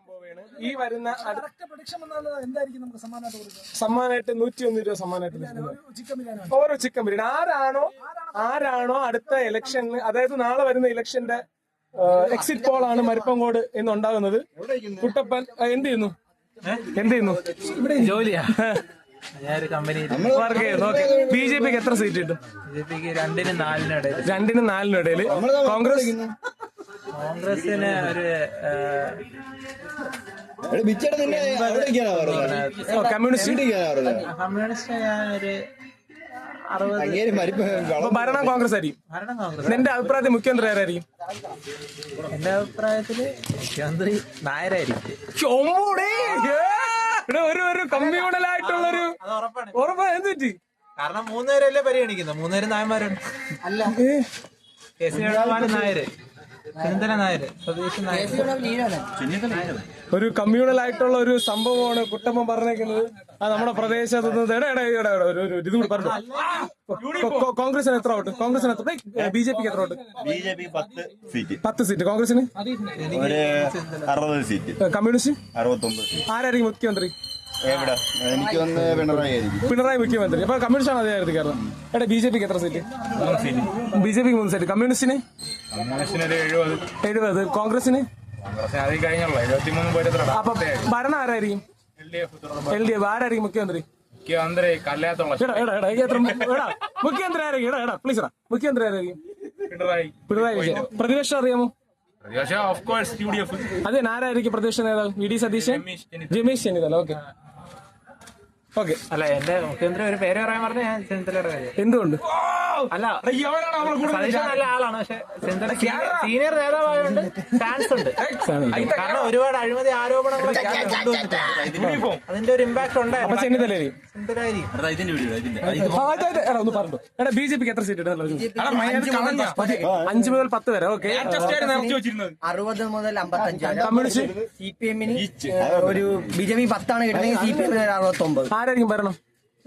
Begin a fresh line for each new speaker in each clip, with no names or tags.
പോവുകയാണ്. ഈ വരുന്ന സമ്മാനമായിട്ട് 101 രൂപ സമ്മാനമായിട്ട് ഓരോ ചിക്കൻ ബിരിയാണി. ആരാണോ അടുത്ത ഇലക്ഷന്, അതായത് നാളെ വരുന്ന ഇലക്ഷന്റെ എക്സിറ്റ് പോൾ ആണ് മരുപ്പങ്കോട് എന്നുണ്ടാകുന്നത്. കുട്ടപ്പൻ എന്ത് ചെയ്യുന്നു?
ജോലിയാ. ഞാനൊരു കമ്പനിയിൽ
വർക്ക് ചെയ്യുന്നു. ബിജെപിക്ക് എത്ര സീറ്റ് കിട്ടും?
ബിജെപിക്ക് 2-4
2-4 കോൺഗ്രസിന് ഒരു
കമ്മ്യൂണിസ്റ്റ് ഞാനൊരു 60.
ഭരണം കോൺഗ്രസ് ആയിരിക്കും. നിന്റെ അഭിപ്രായത്തിൽ മുഖ്യമന്ത്രി ആരായിരിക്കും?
എന്റെ അഭിപ്രായത്തില് മുഖ്യമന്ത്രി നായരായിരിക്കും.
ഒരു കമ്മ്യൂണൽ ആയിട്ടുള്ളൊരു ഉറപ്പാണ്. എന്ത്
കാരണം 3 പേരല്ലേ പരിഗണിക്കുന്നത്, 3 പേര് നായന്മാരുണ്ട്. അല്ല, നായര്, ചെന്നിത്തല നായര്, സ്വദേശി നായര്.
ഒരു കമ്മ്യൂണൽ ആയിട്ടുള്ള ഒരു സംഭവമാണ് കുട്ടമ്മ പറഞ്ഞേക്കുന്നത്. നമ്മുടെ പ്രദേശത്ത് ഇത് കൂടി പറഞ്ഞു. കോൺഗ്രസിന് എത്ര വോട്ട്? കോൺഗ്രസിന് എത്ര? ബിജെപിക്ക് എത്ര വോട്ട്?
BJP
10 seat. കോൺഗ്രസിന്
60 സീറ്റ്.
Communist
69 seat.
ആരായിരിക്കും മുഖ്യമന്ത്രി?
എവിടെ? എനിക്ക് ഒന്ന്
പിണറായി മുഖ്യമന്ത്രി. അപ്പൊ കമ്മ്യൂണിസ്റ്റ് ആണ് അധികാരത്തിൽ കയറുന്നത്. എടാ ബിജെപിക്ക് എത്ര സീറ്റ്? ബിജെപിക്ക് 3 സീറ്റ്. കമ്മ്യൂണിസ്റ്റിന് 70. കോൺഗ്രസിന് അപ്പൊ ഭരണം ആരായിരിക്കും? LDF. ആരായിരിക്കും മുഖ്യമന്ത്രി? മുഖ്യമന്ത്രി ആരായിരിക്കും? പ്ലീസ് മുഖ്യമന്ത്രി ആരായിരിക്കും? പിണറായി വിജയൻ. പ്രതിപക്ഷം അറിയാമോ? അതെ, ആരായിരിക്കും പ്രതിപക്ഷ നേതാവ്? VD സതീശൻ, രമേശ് ചെന്നിത്തല. ഓക്കെ.
അല്ല, എന്റെ മുഖ്യമന്ത്രി ഒരു പേര് പറയാൻ പറഞ്ഞ ഞാൻ ചെന്നിത്തലയുടെ കാര്യം.
എന്തുകൊണ്ട്?
അല്ല, സതീശൻ നല്ല ആളാണ്, പക്ഷെ ചെന്നിത്തല സീനിയർ നേതാവായതുകൊണ്ട് ചാൻസ് ഉണ്ട്. കാരണം ഒരുപാട് അഴിമതി ആരോപണങ്ങളൊക്കെ അതിന്റെ ഒരു ഇമ്പാക്ട് ഉണ്ടായിരുന്നു.
ചെന്നിത്തലായിരിക്കും.
ചെന്നിത്തല
ഒന്ന് പറഞ്ഞു. എടാ ബിജെപിക്ക് എത്ര സീറ്റ്? 5 മുതൽ 10 വരെ. ഓക്കെ.
60 മുതൽ 55.
കമ്മ്യൂണിസ്റ്റ്
CPM-ന് ഒരു BJP 10 കിട്ടുന്നെങ്കിൽ CPM 69.
ആരായിരിക്കും ഭരണം?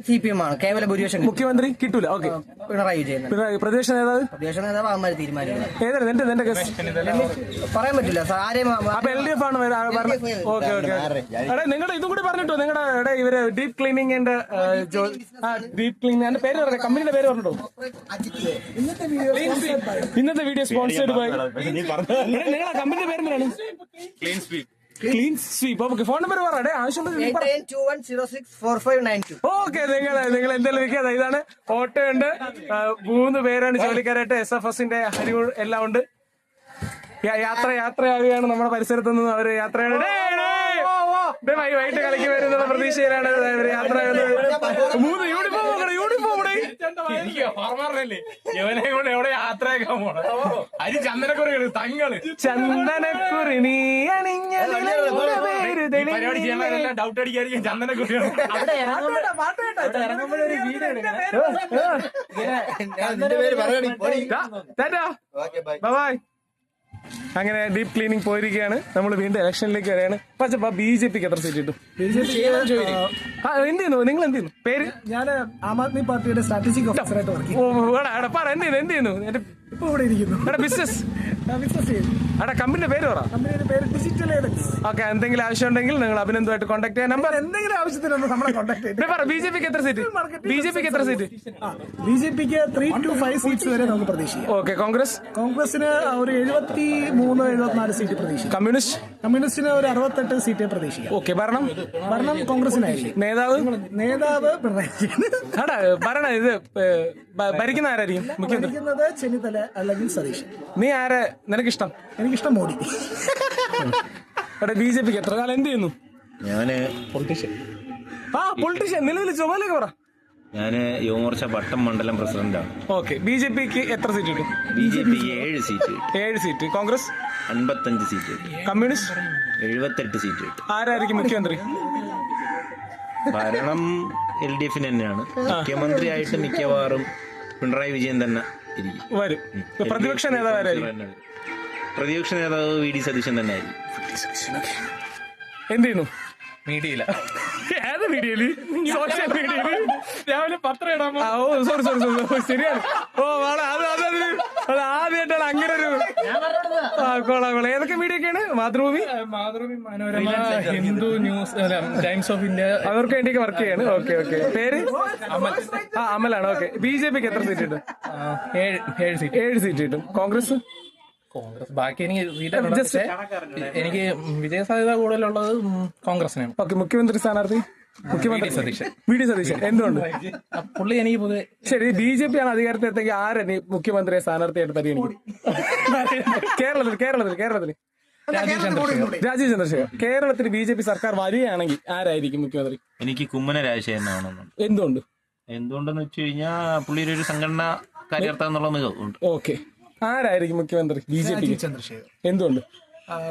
CPM ആണ്. കേവല ഭൂരിപക്ഷം.
മുഖ്യമന്ത്രി കിട്ടൂല. ഓക്കെ.
പിണറായി വിജയൻ.
പ്രതിപക്ഷ നേതാവ്
അവന്മാര് തീരുമാനിക്കുന്നത്.
ഏതാണ് നിന്റെ കേസ്?
പറയാൻ പറ്റില്ല.
അപ്പൊ LDF ആണ്. ഓക്കെ. എടാ നിങ്ങളുടെ ഇതും കൂടി പറഞ്ഞിട്ടോ. നിങ്ങളുടെ ഇവര് ഡീപ് ക്ലീനിങ്ങിന്റെ പേര് പറഞ്ഞോ, കമ്പനിയുടെ പേര് പറഞ്ഞിട്ടോ. ഇന്നത്തെ വീഡിയോ സ്പോൺസേർഡ് ബൈ നിങ്ങളുടെ കമ്പനിയുടെ പേര് എന്താണ്? Clean sweep. Okay. Phone number പറയട്ടെ, ആവശ്യമുണ്ട്.
8821064592.
ഓക്കെ. നിങ്ങൾ എന്തെങ്കിലും വിളിക്കാതെ. ഇതാണ് ഓട്ടോ ഉണ്ട്. 3 പേരാണ് ജോലിക്കാരായിട്ട്. SFSന്റെ ഹരിയൂർ എല്ലാം ഉണ്ട്. യാത്രയാവുകയാണ്. നമ്മുടെ പരിസരത്ത് നിന്ന് അവര് യാത്രയാണ്. വൈകിട്ട് കളിക്ക് വരുന്നുള്ള പ്രതീക്ഷയിലാണ് യാത്ര. 3 യൂണിഫോം എവിടെ യാത്രയാക്കാൻ പോണേ? ചന്ദനക്കുറി തങ്ങള് ചന്ദനക്കുറി നീ അണിഞ്ഞ ഡൗട്ട് അടിക്കായിരിക്കും. ചന്ദനക്കുറിയാണ്. ബൈ. അങ്ങനെ ഡീപ് ക്ലീനിങ് പോയിരിക്കുകയാണ്. നമ്മൾ വീണ്ടും ഇലക്ഷനിലേക്ക് വരികയാണ്. പക്ഷെ ബിജെപിക്ക് എത്ര സീറ്റ് കിട്ടും? എന്ത് ചെയ്യുന്നു? നിങ്ങൾ എന്ത് ചെയ്യുന്നു? പേര്?
ഞാൻ ആം ആദ്മി പാർട്ടിയുടെ സ്ട്രാറ്റജിക് ഓഫീസറായിട്ട് വർക്ക് ചെയ്യുന്നു.
എന്ത് ചെയ്യുന്നു?
ഇപ്പൊ ഇവിടെ ഇരിക്കുന്നു.
ബിസിനസ്
ചെയ്യുന്നു.
കമ്പനിയുടെ പേര് പറ.
കമ്പനിയുടെ പേര് ഡിജിറ്റൽ ഏവൻസ്.
ഓക്കെ. എന്തെങ്കിലും ആവശ്യം ഉണ്ടെങ്കിൽ നിങ്ങൾ അഭിനന്ദുമായിട്ട് കോൺടാക്ട് ചെയ്യാൻ നമ്പർ.
എന്തെങ്കിലും ആവശ്യത്തിനൊന്നും നമ്മളെ കോൺടാക്ട് ചെയ്യാം.
ബിജെപിക്ക് എത്ര സീറ്റ്? ബിജെപിക്ക്
3 to 5 സീറ്റ്സ് വരെ നമുക്ക് പ്രതീക്ഷിക്കാം.
ഓക്കെ.
കോൺഗ്രസിന് ഒരു 73-74 സീറ്റ് പ്രതീക്ഷിക്കും. കമ്മ്യൂണിസ്റ്റിന് ഒരു 68 സീറ്റ് പ്രതീക്ഷിക്കാം.
ഓക്കെ. ഭരണം
കോൺഗ്രസിനായിരിക്കും. നേതാവ്
ഭരണം ഇത് ഭരിക്കുന്ന ആരായിരിക്കും?
ഭരിക്കുന്നത് ചെന്നിത്തല അല്ലെങ്കിൽ സതീശൻ.
നീ ആരെ നിനക്കിഷ്ടം?
എനിക്കിഷ്ടം മോഡി.
ബിജെപിക്ക് എത്ര കാലം എന്ത് ചെയ്യുന്നു?
ഞാന്
പൊളിറ്റീഷ്യൻ. നിലവിൽ ചുമതലയൊക്കെ പറ.
ഞാന് യുവമോർച്ച പട്ടം മണ്ഡലം പ്രസിഡന്റാണ്.
ഓക്കെ. ബിജെപിക്ക് എത്ര സീറ്റ് കിട്ടും?
ബിജെപിക്ക് 7 seat.
7 seat. Congress
55 seat.
Communist
78 seat.
ആരായിരിക്കും മുഖ്യമന്ത്രി?
ഭരണം LDFന് തന്നെയാണ്. മുഖ്യമന്ത്രിയായിട്ട് മിക്കവാറും പിണറായി വിജയൻ തന്നെ
വരും. പ്രതിപക്ഷ നേതാവ് ആരായിരിക്കും?
പ്രതിപക്ഷ നേതാവ് VD സതീശൻ തന്നെ ആയിരിക്കും.
എന്ത് ചെയ്യുന്നു? മീഡിയയില. ഏത് മീഡിയയില്? സോഷ്യൽ മീഡിയയില് രാവിലെ പത്രം ഇടാമോ? സോറി ശരിയാണ്. അത് ആദ്യമായിട്ടാണ് അങ്ങനെ ഒരു കൊള്ളാം. ഏതൊക്കെ മീഡിയ ഒക്കെയാണ്? Mathrubhumi,
Manorama, Hindu news, times of India,
അവർക്ക് വേണ്ടിയൊക്കെ വർക്ക് ചെയ്യാണ്. Okay okay. പേര് അമലാണ്. ഓക്കെ. BJPക്ക് എത്ര സീറ്റ് കിട്ടും? 7 സീറ്റ് കിട്ടും. കോൺഗ്രസ്
ബാക്കി എനിക്ക് വിജയ സാധ്യത കൂടുതലുള്ളത് കോൺഗ്രസിനാണ്.
ഓക്കെ. മുഖ്യമന്ത്രി സ്ഥാനാർത്ഥി വി.ഡി. സതീശൻ. എന്തുകൊണ്ട്?
പുള്ളി എനിക്ക് പൊതുവെ
ശരി, BJP ആണ് അധികാരത്തിലെത്തേക്ക് ആരെ മുഖ്യമന്ത്രിയെ സ്ഥാനാർത്ഥിയായിട്ട് പരിഗണിക്കും? കേരളത്തിൽ രാജീവ് ചന്ദ്രശേഖർ. കേരളത്തിൽ BJP സർക്കാർ വരികയാണെങ്കിൽ ആരായിരിക്കും മുഖ്യമന്ത്രി?
എനിക്ക് കുമ്മന രാജശേഖരനാണെന്നുണ്ട്.
എന്തുകൊണ്ടെന്ന്
വെച്ച് കഴിഞ്ഞാൽ പുള്ളിയുടെ ഒരു സംഘടനാ കാര്യകർത്ത എന്നുള്ള മികവുണ്ട്.
ഓക്കെ. ആരായിരിക്കും മുഖ്യമന്ത്രി BJP?
ചന്ദ്രശേഖർ.
എന്തുകൊണ്ട്?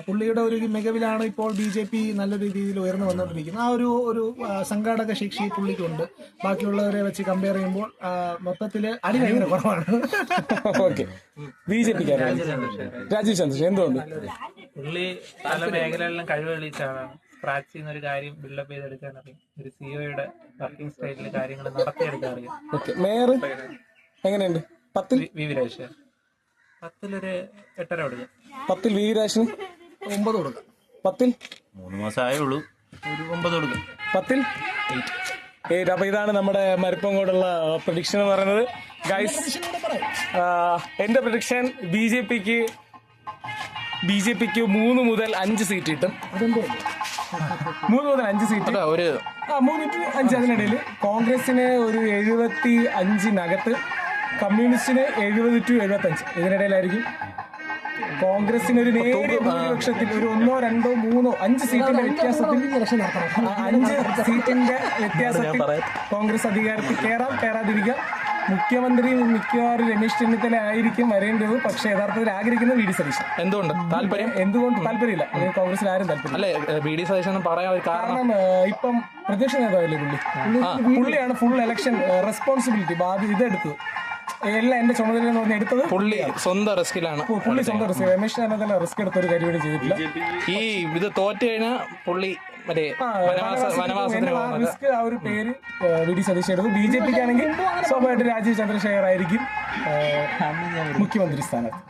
പുള്ളിയുടെ ഒരു മികവിലാണ് ഇപ്പോൾ BJP നല്ല രീതിയിൽ ഉയർന്നു വന്നുകൊണ്ടിരിക്കുന്നത്. ആ ഒരു സംഘാടക ശേഷി പുള്ളിക്കുണ്ട്. ബാക്കിയുള്ളവരെ വെച്ച് കമ്പയർ ചെയ്യുമ്പോൾ മൊത്തത്തില് അടി ഭയങ്കര കുറവാണ്.
ഓക്കെ. BJP രാജീവ് ചന്ദ്രശേഖർ. എന്തുകൊണ്ട്?
പുള്ളി പല മേഖലകളിലും കഴിവ് തെളിയിച്ചാണ്. സ്ക്രാച്ച് ചെയ്യുന്ന ഒരു കാര്യം ബിൽഡപ്പ് ചെയ്തെടുക്കാൻ അറിയാം. ഒരു സിഒയുടെ വർക്കിംഗ് സ്റ്റൈലിൽ കാര്യങ്ങൾ നടത്തിയെടുക്കാൻ അറിയാം.
ഓക്കെ. മേയർ എങ്ങനെയുണ്ട്? 10
വി രാജശേഖരൻ. 10 8.5 കൊടുക്കാം.
10 വി രാജന്
9 കൊടുക്കാം.
10
3 മാസമായേ ഉള്ളൂ. ഒരു 9 കൊടുക്കാം.
10 8. അപ്പൊ ഇതാണ് നമ്മുടെ മരിപ്പങ്കോടുള്ള പ്രഡിക്ഷൻ എന്ന് പറയുന്നത്. ഗൈസ്, എന്റെ പ്രഡിക്ഷൻ ബിജെപിക്ക് 3 മുതൽ 5 സീറ്റ് കിട്ടും. 3 മുതൽ 5 സീറ്റ്. 3 to 5 അതിനിടയിൽ. കോൺഗ്രസിന് ഒരു 75-നകത്ത്, കമ്മ്യൂണിസ്റ്റിന് 70 to 75 ഇതിനിടയിലായിരിക്കും. കോൺഗ്രസിന് ഒരു നേരിയ ഭൂരിപക്ഷത്തിൽ ഒരു 1, 2, 3, 5 സീറ്റിന്റെ വ്യത്യാസത്തിൽ 5 സീറ്റിന്റെ വ്യത്യാസത്തിൽ കോൺഗ്രസ് അധികാരത്തിൽ കയറാതിരിക്കാം. മുഖ്യമന്ത്രി മിക്കവാറും രമേശ് ചെന്നിത്തല ആയിരിക്കും വരേണ്ടത്. പക്ഷെ യഥാർത്ഥത്തിൽ ആഗ്രഹിക്കുന്നത് വി.ഡി. സതീശൻ.
എന്തുകൊണ്ട്
താല്പര്യമില്ല? കോൺഗ്രസിൽ ആരും താല്പര്യം
വി.ഡി. സതീശൻ പറയാൻ
കാരണം ഇപ്പം പ്രതിപക്ഷ നേതാവല്ലേ പുള്ളിയാണ് ഫുൾ ഇലക്ഷൻ റെസ്പോൺസിബിലിറ്റി ഇതെടുത്തത്. എല്ലാം എന്റെ ചുമതല എന്ന് പറഞ്ഞ് എടുത്തത്
പുള്ളി സ്വന്തം റിസ്കിലാണ്.
രമേശ് ചെന്നിത്തല റിസ്ക് എടുത്ത ഒരു കാര്യം ചെയ്തിട്ടില്ല.
ഈ ഇത് തോറ്റു കഴിഞ്ഞാൽ പുള്ളി
റിസ്ക് ആ ഒരു പേര് വി.ഡി. സതീശൻ എടുത്തു. BJPക്ക് ആണെങ്കിൽ സ്വാഭാവികമായിട്ട് രാജീവ് ചന്ദ്രശേഖർ ആയിരിക്കും മുഖ്യമന്ത്രി സ്ഥാനത്ത്.